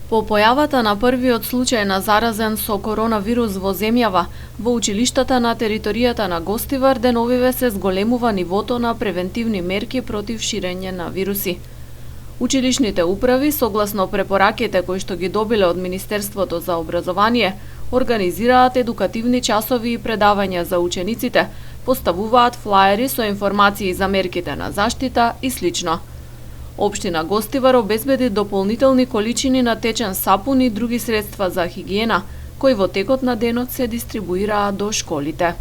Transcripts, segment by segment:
По појавата на првиот случај на заразен со коронавирус во земјава, во училиштата на територијата на Гостивар деновиве се зголемува нивото на превентивни мерки против ширење на вируси. Училишните управи, согласно препораките кои што ги добиле од Министерството за образование, организираат едукативни часови и предавања за учениците, поставуваат флаери со информации за мерките на заштита и слично. Општина Гостивар обезбеди дополнителни количини на течен сапун и други средства за хигиена, кои во текот на денот се дистрибуираат до школите.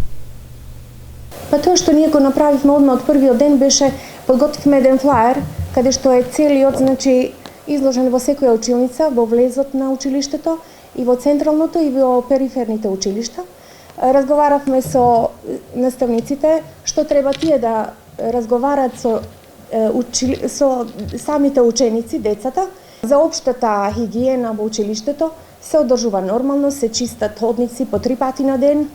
Па тоа што ние го направивме одма од првиот ден беше подготвивме еден флаер каде што е целиот изложен во секоја училница, во влезот на училиштето и во централното и во периферните училишта. Разговаравме со наставниците што треба тие да разговарат со самите ученици, децата, за општата хигиена во училиштето, се одржува нормално, се чистат ходници по 3 пати на ден.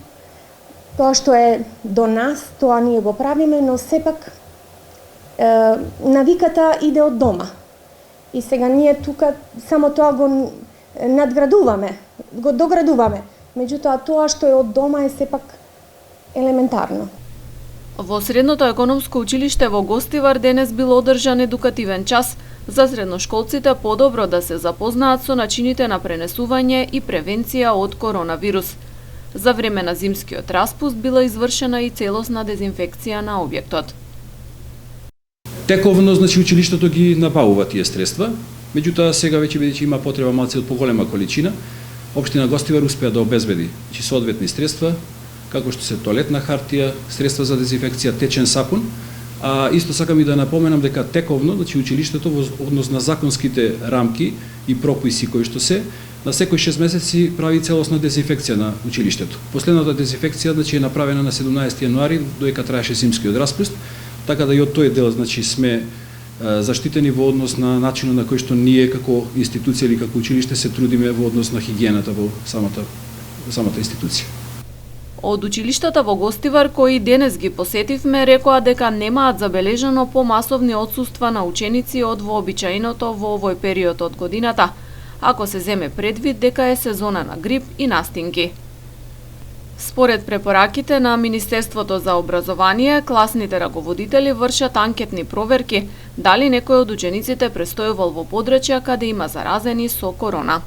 Тоа што е до нас, тоа ние го правиме, но сепак навиката иде од дома. И сега ние тука само тоа го надградуваме, го доградуваме. Меѓутоа тоа што е од дома е сепак елементарно. Во Средното економско училиште во Гостивар денес бил одржан едукативен час за средношколците подобро да се запознаат со начините на пренесување и превенција од коронавирус. За време на зимскиот распуст била извршена и целосна дезинфекција на објектот. Тековно, училиштето ги набавува тие средства, меѓутоа сега веќе бидејќи има потреба малце од поголема количина, општина Гостивар успеа да обезбеди соодветни средства, како што се тоалетна хартија, средства за дезинфекција, течен сапун, а исто сакам и да напоменам дека тековно, училиштето во однос на законските рамки и прописи кои што се, на секој 6 месеци прави целосна дезинфекција на училиштето. Последната дезинфекција е направена на 17 јануари, додека траеше зимскиот распуст, така да и од тој дел сме заштитени во однос на начинот на кој што ние како институција или како училиште се трудиме во однос на хигиената во самата институција. Од училиштата во Гостивар кои денес ги посетивме рекоа дека немаат забележано помасовни отсуства на ученици од вообичаеното во овој период од годината, ако се земе предвид дека е сезона на грип и настинки. Според препораките на Министерството за образование, класните раководители вршат анкетни проверки дали некој од учениците престојувал во подрачја каде има заразени со корона.